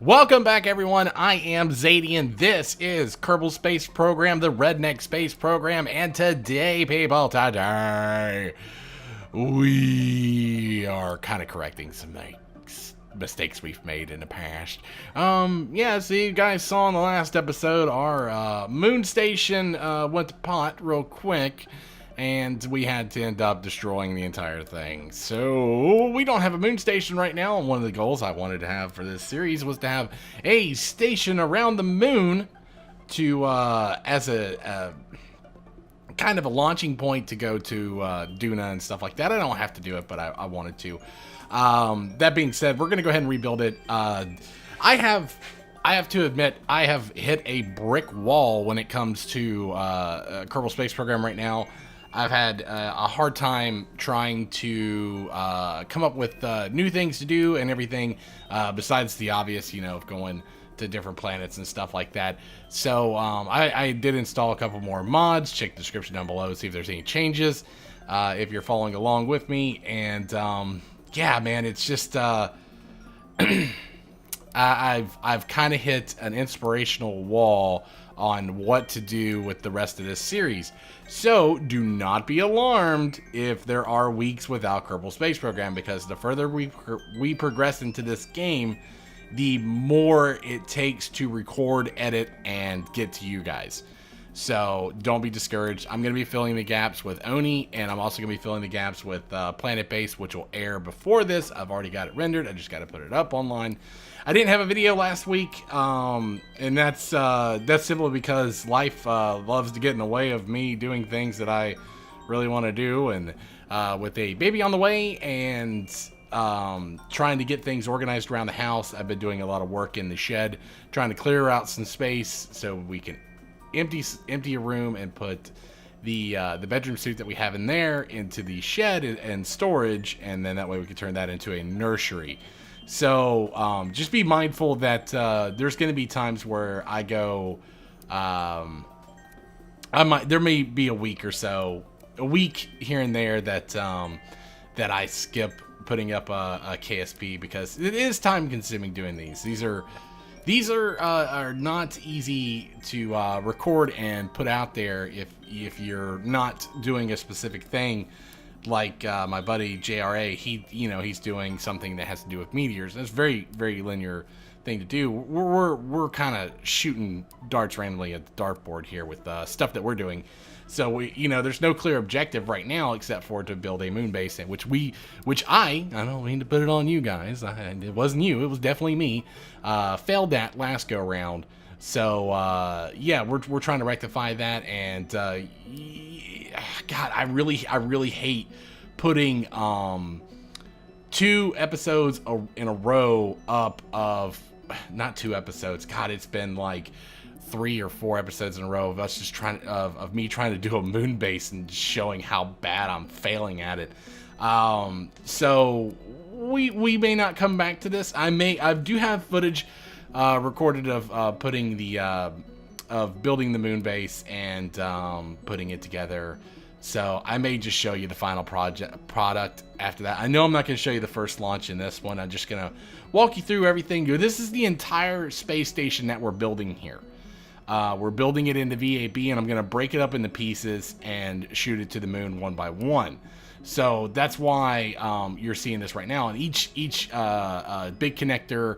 Welcome back, everyone. I am Zadian. This is Kerbal Space Program, the Redneck Space Program, and today, people, we are kind of correcting some mistakes we've made in the past. So you guys saw in the last episode, our moon station went to pot real quick, and we had to end up destroying the entire thing. So we don't have a moon station right now, and one of the goals I wanted to have for this series was to have a station around the moon to as a kind of a launching point to go to Duna and stuff like that. I don't have to do it, but I wanted to. That being said, we're going to go ahead and rebuild it. I have to admit, I have hit a brick wall when it comes to Kerbal Space Program right now. I've had a hard time trying to come up with new things to do and everything, besides the obvious, of going to different planets and stuff like that. So I did install a couple more mods. Check the description down below, see if there's any changes, if you're following along with me. And yeah, man, it's just I've kind of hit an inspirational wall on what to do with the rest of this series. So do not be alarmed if there are weeks without Kerbal Space Program, because the further we progress into this game, the more it takes to record, edit, and get to you guys. So don't be discouraged. I'm going to be filling the gaps with Oni, and I'm also going to be filling the gaps with Planet Base, which will air before this. I've already got it rendered. I just got to put it up online. I didn't have a video last week, and that's simply because life loves to get in the way of me doing things that I really want to do. And with a baby on the way and trying to get things organized around the house, I've been doing a lot of work in the shed, trying to clear out some space so we can empty a room and put the bedroom suite that we have in there into the shed and storage, and then that way we can turn that into a nursery. So just be mindful that there's going to be times where I go, there may be a week or so, a week here and there that that I skip putting up a KSP, because it is time consuming doing these. These are not easy to record and put out there if you're not doing a specific thing. Like my buddy JRA, he's doing something that has to do with meteors. That's very, very linear thing to do. We're kind of shooting darts randomly at the dartboard here with stuff that we're doing. So there's no clear objective right now except for to build a moon base, which I don't mean to put it on you guys. It wasn't you. It was definitely me. Failed that last go round. So yeah, we're trying to rectify that. And God, I really hate putting 2 episodes in a row up of, not 2 episodes. God, it's been like 3 or 4 episodes in a row of us just of me trying to do a moon base and showing how bad I'm failing at it. So we may not come back to this. I do have footage recorded of putting of building the moon base and putting it together. So I may just show you the final product after that. I know I'm not going to show you the first launch in this one. I'm just going to walk you through everything. This is the entire space station that we're building here. We're building it into VAB, and I'm going to break it up into pieces and shoot it to the moon one by one. So that's why you're seeing this right now. And each big connector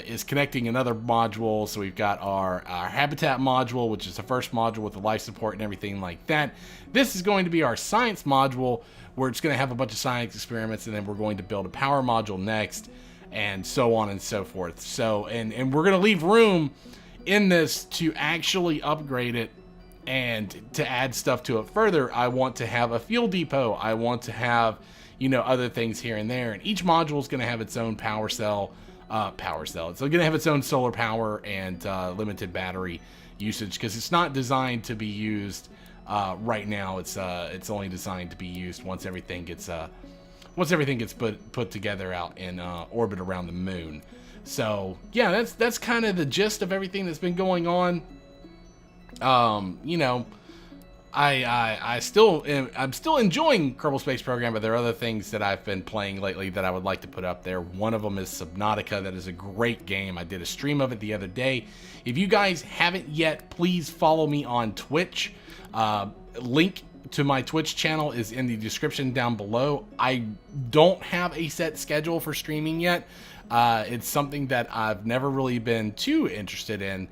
is connecting another module. So we've got our habitat module, which is the first module with the life support and everything like that. This is going to be our science module, where it's going to have a bunch of science experiments, and then we're going to build a power module next, and so on and so forth. So and we're going to leave room in this to actually upgrade it and to add stuff to it further. I want to have a fuel depot. I want to have other things here and there, and each module is going to have its own power cell. It's going to have its own solar power and limited battery usage, because it's not designed to be used right now. It's only designed to be used once everything gets put together out in orbit around the moon. So yeah, that's kind of the gist of everything that's been going on. I'm still enjoying Kerbal Space Program, but there are other things that I've been playing lately that I would like to put up there. One of them is Subnautica. That is a great game. I did a stream of it the other day. If you guys haven't yet, please follow me on Twitch. Link to my Twitch channel is in the description down below. I don't have a set schedule for streaming yet. It's something that I've never really been too interested in.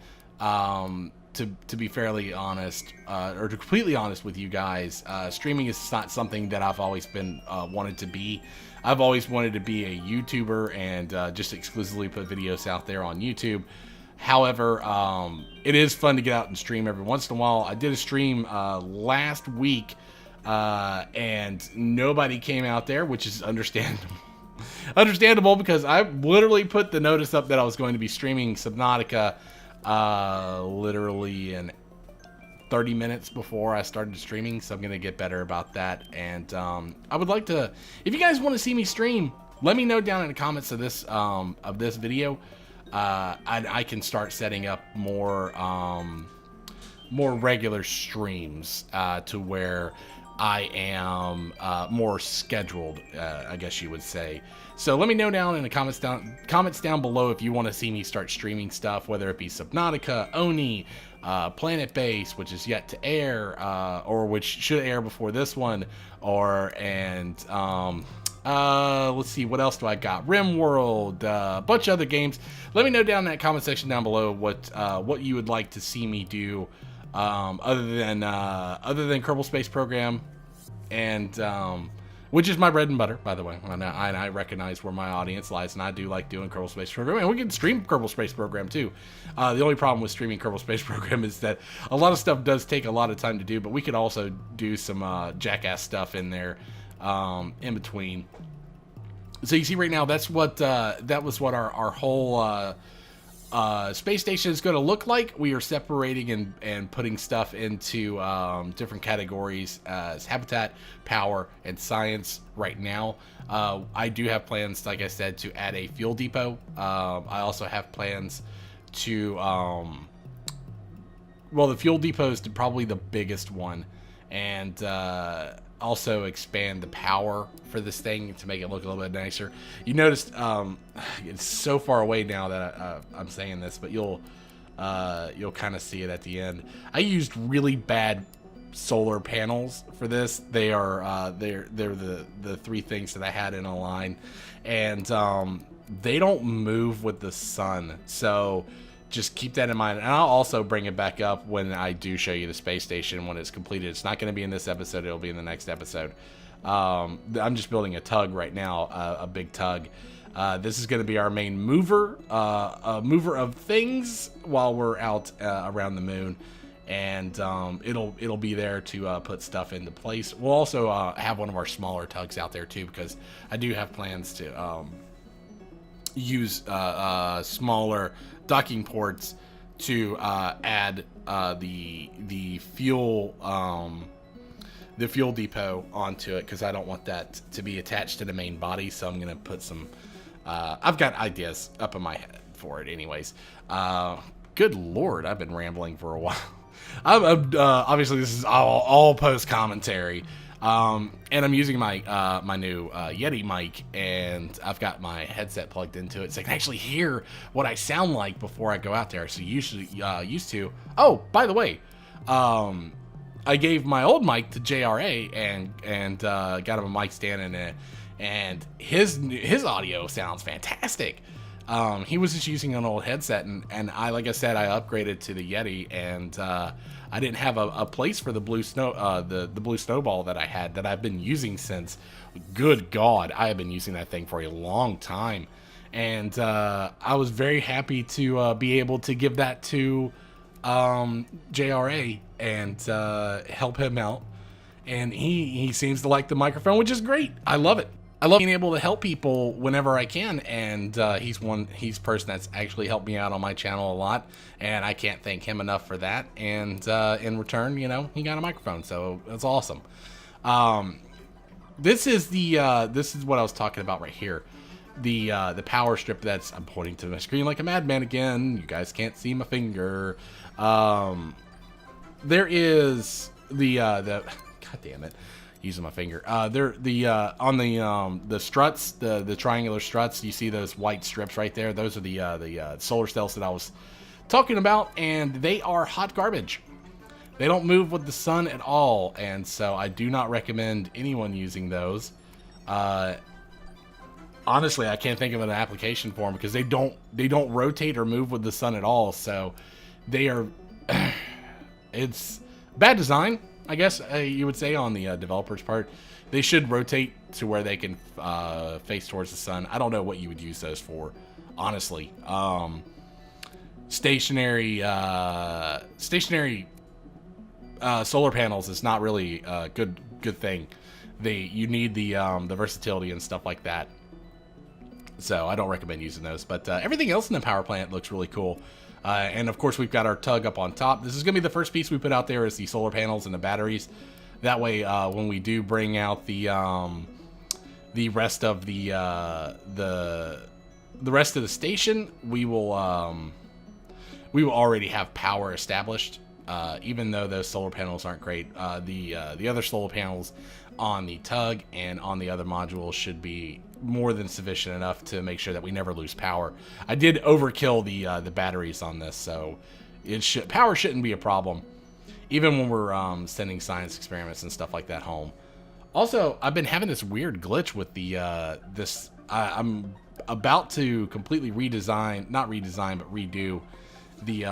To be fairly honest, or to completely honest with you guys, streaming is not something that I've always been wanted to be. I've always wanted to be a YouTuber and just exclusively put videos out there on YouTube. However, it is fun to get out and stream every once in a while. I did a stream last week, and nobody came out there, which is understandable. Understandable, because I literally put the notice up that I was going to be streaming Subnautica literally in 30 minutes before I started streaming, so I'm gonna get better about that. And I would like to, if you guys want to see me stream, let me know down in the comments of this video. I can start setting up more regular streams to where I am more scheduled, I guess you would say. So let me know down in the comments down below if you want to see me start streaming stuff, whether it be Subnautica, Oni, Planet Base, which is yet to air, or which should air before this one, or let's see, what else do I got? RimWorld, a bunch of other games. Let me know down in that comment section down below what you would like to see me do, other than Kerbal Space Program, and which is my bread and butter, by the way. And I recognize where my audience lies, and I do like doing Kerbal Space Program, and we can stream Kerbal Space Program too. The only problem with streaming Kerbal Space Program is that a lot of stuff does take a lot of time to do, but we could also do some jackass stuff in there in between. So you see right now, that was what our whole space station is going to look like. We are separating and putting stuff into different categories as habitat, power, and science right now. I do have plans, like I said, to add a fuel depot. I also have plans to, well, the fuel depot is probably the biggest one, and also expand the power for this thing to make it look a little bit nicer. You noticed it's so far away now that I'm saying this, but you'll kind of see it at the end. I used really bad solar panels for this. They are they're the three things that I had in a line, and they don't move with the sun, so just keep that in mind. And I'll also bring it back up when I do show you the space station when it's completed. It's not going to be in this episode. It'll be in the next episode. I'm just building a tug right now, a big tug. This is going to be our main mover, a mover of things while we're out around the moon. And it'll be there to put stuff into place. We'll also have one of our smaller tugs out there too, because I do have plans to use smaller docking ports to add the fuel depot onto it, because I don't want that to be attached to the main body. So I'm gonna put some I've got ideas up in my head for it anyways. Good lord, I've been rambling for a while. Obviously this is all post commentary. And I'm using my my new Yeti mic, and I've got my headset plugged into it, so I can actually hear what I sound like before I go out there. So usually used to. Oh, by the way, I gave my old mic to JRA and got him a mic stand in it, and his audio sounds fantastic. He was just using an old headset, and like I said, I upgraded to the Yeti, and I didn't have a place for the blue snowball that I had, that I've been using since, good God, I have been using that thing for a long time. And I was very happy to be able to give that to JRA and help him out. And he seems to like the microphone, which is great. I love it. I love being able to help people whenever I can, and he's a person that's actually helped me out on my channel a lot, and I can't thank him enough for that. And in return, you know, he got a microphone, so that's awesome. This is what I was talking about right here, the power strip that's, I'm pointing to my screen like a madman again. You guys can't see my finger. There is God damn it, using my finger. They're on the struts, the triangular struts. You see those white strips right there? Those are the solar cells that I was talking about, and they are hot garbage. They don't move with the sun at all, and so I do not recommend anyone using those. Honestly, I can't think of an application for them because they don't rotate or move with the sun at all. So they are it's bad design, I guess you would say, on the developer's part. They should rotate to where they can face towards the sun. I don't know what you would use those for, honestly. Stationary solar panels is not really a good thing. You need the versatility and stuff like that. So I don't recommend using those. But everything else in the power plant looks really cool. And of course, we've got our tug up on top. This is going to be the first piece we put out there, is the solar panels and the batteries. That way, when we do bring out the rest of the rest of the station, we will already have power established. Even though those solar panels aren't great, the other solar panels on the tug and on the other modules should be more than sufficient enough to make sure that we never lose power. I did overkill the batteries on this, so power shouldn't be a problem, even when we're sending science experiments and stuff like that home. Also, I've been having this weird glitch with the I'm about to completely not redesign, but redo the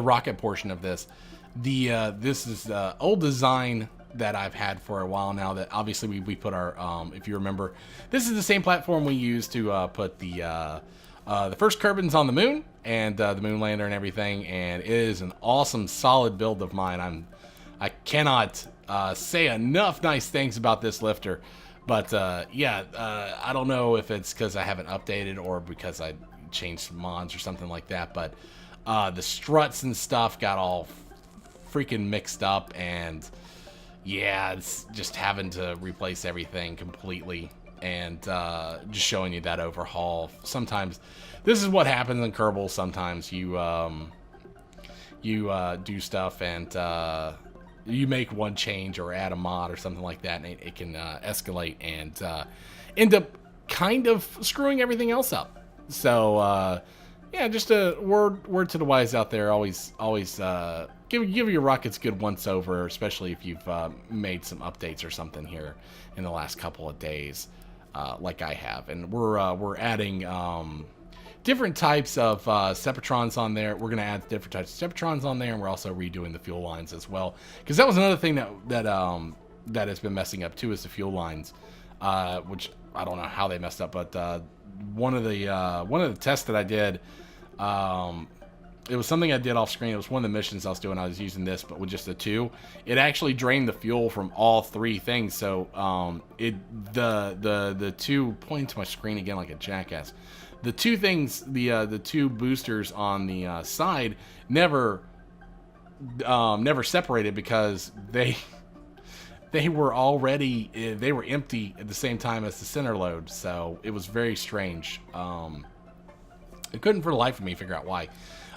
rocket portion of this. This is old design that I've had for a while now, that obviously we put our if you remember, this is the same platform we used to put the first Kerbals on the moon and the moon lander and everything, and it is an awesome solid build of mine. I cannot say enough nice things about this lifter, but yeah, I don't know if it's because I haven't updated or because I changed some mods or something like that, but the struts and stuff got all freaking mixed up, and yeah, it's just having to replace everything completely, and just showing you that overhaul. Sometimes this is what happens in Kerbal. Sometimes you do stuff and you make one change or add a mod or something like that, and it can escalate and end up kind of screwing everything else up. So yeah, just a word to the wise out there. Always give your rockets a good once over, especially if you've made some updates or something here in the last couple of days, like I have. And we're adding different types of Separatrons on there. We're gonna add different types of Separatrons on there, and we're also redoing the fuel lines as well, because that was another thing that has been messing up too, is the fuel lines, which I don't know how they messed up, but one of the tests that I did, it was something I did off screen. It was one of the missions I was doing. I was using this, but with just the two, it actually drained the fuel from all three things. So the two, pointing to my screen again like a jackass, the two things, the two boosters on the side never separated, because they were empty at the same time as the center load. So it was very strange. I couldn't for the life of me figure out why.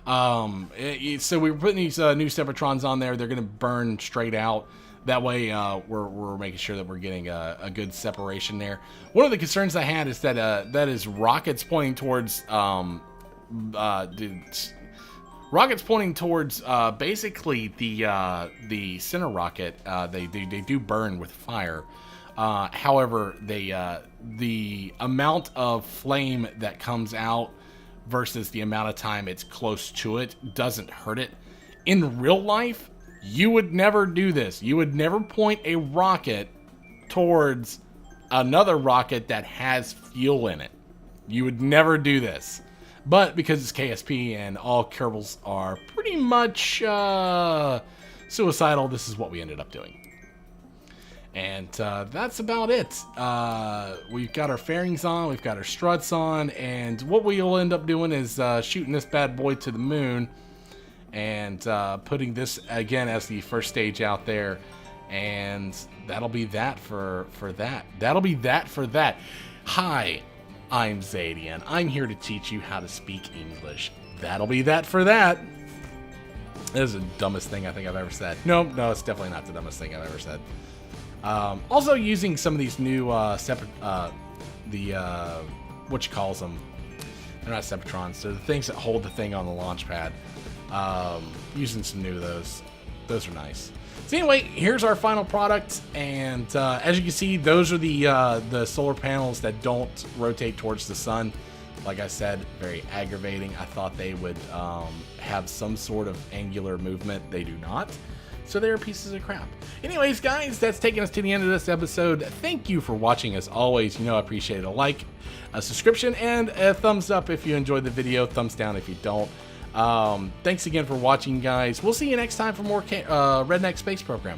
So we were putting these new Separatrons on there. They're going to burn straight out. That way, we're making sure that we're getting a good separation there. One of the concerns I had is that is rockets pointing towards basically the center rocket. They do burn with fire. However, the amount of flame that comes out versus the amount of time it's close to it doesn't hurt it. In real life, you would never do this. You would never point a rocket towards another rocket that has fuel in it. You would never do this. But because it's KSP and all Kerbals are pretty much suicidal, this is what we ended up doing. And that's about it. We've got our fairings on, we've got our struts on, and what we'll end up doing is shooting this bad boy to the moon and putting this again as the first stage out there, and that'll be that for that. That'll be that for that. Hi, I'm Zadian. I'm here to teach you how to speak English. That'll be that for that. That is the dumbest thing I think I've ever said. No, it's definitely not the dumbest thing I've ever said. Also using some of these new what you calls them? They're not Separatrons. They're the things that hold the thing on the launch pad. Using some new of those. Those are nice. So anyway, here's our final product, and as you can see, those are the solar panels that don't rotate towards the sun. Like I said, very aggravating. I thought they would have some sort of angular movement. They do not. So they're pieces of crap. Anyways, guys, that's taking us to the end of this episode. Thank you for watching. As always, you know I appreciate a like, a subscription, and a thumbs up if you enjoyed the video. Thumbs down if you don't. Thanks again for watching, guys. We'll see you next time for more Redneck Space Program.